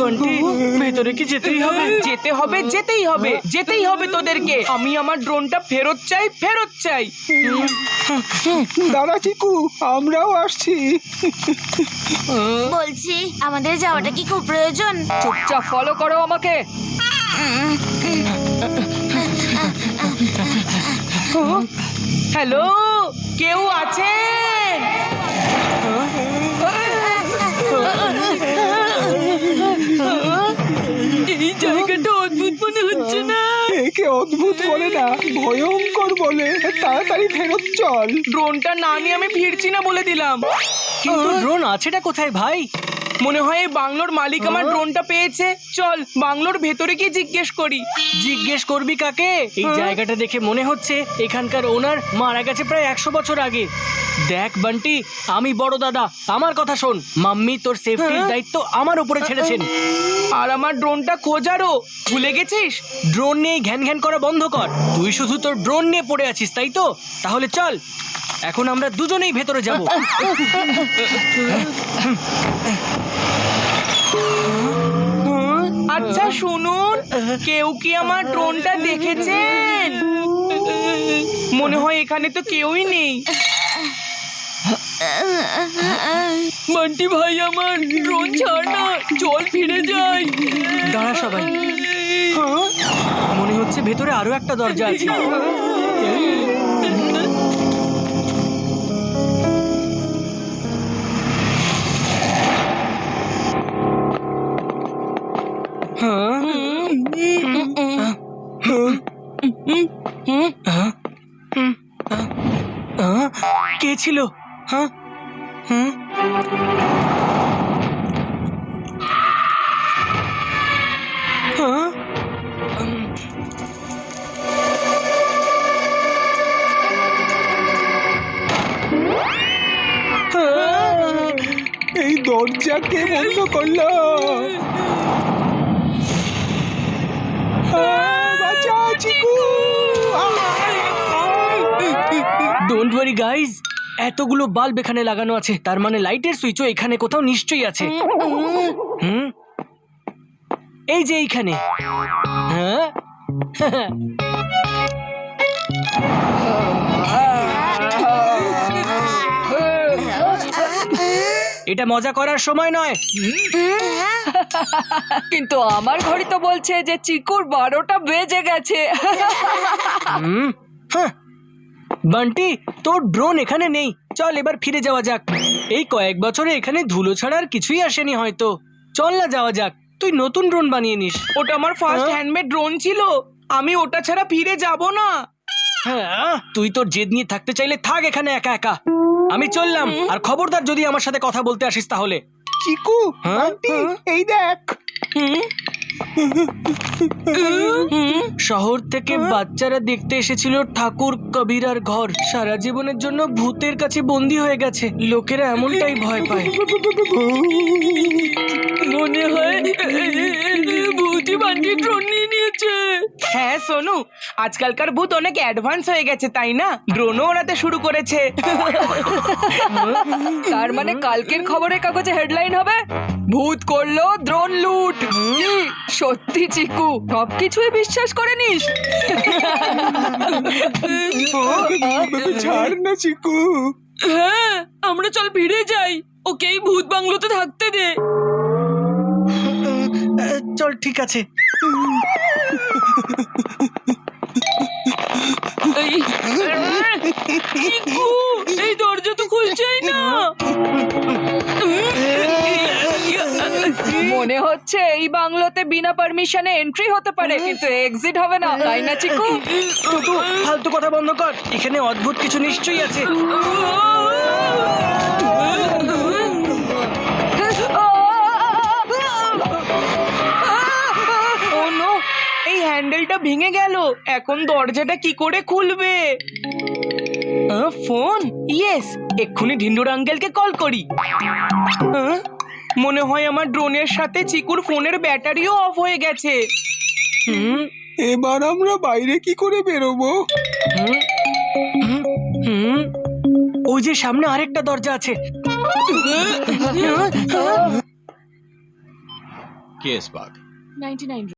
বান্টি ভেতরে কি যেতেই হবে? যেতে হবে, যেতেই হবে, যেতেই হবে তোদেরকে। আমি আমার ড্রোনটা ফেরত চাই, ফেরত চাই। দাদা চিকু, আমরাও আসছি। বলছি আমাদের যাওয়াটা কি খুব প্রয়োজন? চুপচাপ ফলো করো আমাকে। হ্যালো, কেউ আছেন? এই জায়গাটা অদ্ভুত মনে হচ্ছে না? একে অদ্ভুত বলে না, ভয়ঙ্কর বলে। তাড়াতাড়ি ফেরত চল। ড্রোনটা না নিয়ে আমি ফিরছি না বলে দিলাম। কিন্তু ড্রোন আছেটা কোথায় ভাই? মনে হয় এই বাংলোর মালিক আমার ড্রোনটা পেয়েছে। চল বাংলোর ভেতরে গিয়ে জিজ্ঞেস করি। জিজ্ঞেস করবি কাকে? এই জায়গাটা দেখে মনে হচ্ছে এখানকার ওনার মারা গেছে প্রায় 100 বছর আগে। দেখ বান্টি, আমি বড় দাদা, আমার কথা শোন। মাম্মি তোর সেফটির দায়িত্ব আমার উপরে ছেড়েছেন। আর আমার ড্রোনটা খোঁজারও ভুলে গেছিস? ড্রোন নিয়ে ঘ্যান ঘ্যান করা বন্ধ কর। তুই শুধু তোর ড্রোন নিয়ে পড়ে আছিস, তাই তো? তাহলে চল, এখন আমরা দুজনেই ভেতরে যাব। আচ্ছা শুনুন, কেউ কি আমার ড্রোনটা দেখেছেন? মনে হয় এখানে তো কেউই নেই। মান্টি ভাই, আমার ড্রোন ছাড় না, চল ফিরে যাই। দাঁড়া সবাই, মনে হচ্ছে ভেতরে আরো একটা দরজা আছে। কে ছিল? হ্যাঁ হ্যাঁ, এই দরজা কে বন্ধ করলো? বাঁচা চিকু! ডোন্ট ওয়ারি গাইজ, এতগুলো বাল্ব এখানে লাগানো আছে, তার মানে লাইটের সুইচও এখানে কোথাও নিশ্চয়ই আছে। এই যে এইখানে। হ্যাঁ, এটা মজা করার সময় নয়। কিন্তু আমার ঘড়ি তো বলছে যে চিকুর 12টা বেজে গেছে। বান্টি, তোর ড্রোন এখানে নেই, চল এবার ফিরে যাওয়া যাক। এই কয়েক বছরে এখানে ধুলো ছাড়া আর কিছুই আসেনি হয়তো। চল না যাওয়া যাক, তুই নতুন ড্রোন বানিয়ে নিস। ওটা আমার ফার্স্ট হ্যান্ডমেড ড্রোন ছিল, আমি ওটা ছাড়া ফিরে যাব না। হ্যাঁ, তুই তোর জেদ নিয়ে থাকতে চাইলে থাক এখানে একা একা। আমি চললাম, আর খবরদার যদি আমার সাথে কথা বলতে আসিস তাহলে। চিকু, আন্টি, এই দেখ। শহর থেকে বাচ্চারা দেখতে এসেছিল ঠাকুর কবিরার ঘর। সারা জীবনের জন্য ভূতের কাছে বন্দী হয়ে গেছে। লোকেরা এমনটাই ভয় পায়। মনে হয় ভূতই বান্টির ড্রোন নিয়ে নিয়েছে। হ্যাঁ সোনু, আজকালকার ভূত অনেক অ্যাডভান্স হয়ে গেছে, তাই না? ড্রোনও ওড়াতে শুরু করেছে। তার মানে কালকের খবরের কাগজে হেডলাইন হবে, ভূত করলো ড্রোন লুট। সত্যি চিকু, সবকিছুই বিশ্বাস করে নিস? ছাড় না চিকু। হ্যাঁ, আমরা চল ফিরে যাই, ওকে এই ভূত বাংলোতে থাকতে দে। চল, ঠিক আছে। চিকু, এই দরজা তো খুলছেই না। মনে হচ্ছে এই বাংলোতে বিনা পারমিশনে এন্ট্রি হতে পারে, কিন্তু এক্সিট হবে না, তাই না চিকু? টুটু, ফালতু কথা বন্ধ কর, এখানে অদ্ভুত কিছু নিশ্চয়ই আছে। ও নো, এই হ্যান্ডেলটা ভেঙে গেল, এখন দরজাটা কি করে খুলবে? ফোন, ইয়েস, এক্ষুনি ঢিন্ডুর আঙ্কেলকে কল করি। মনে হয় আমার ড্রোনের সাথে চিকুর ফোনের ব্যাটারিও অফ হয়ে গেছে। এবার আমরা বাইরে কি করে বেরোবো? ওই যে সামনে আরেকটা দরজা আছে। Case bug. 99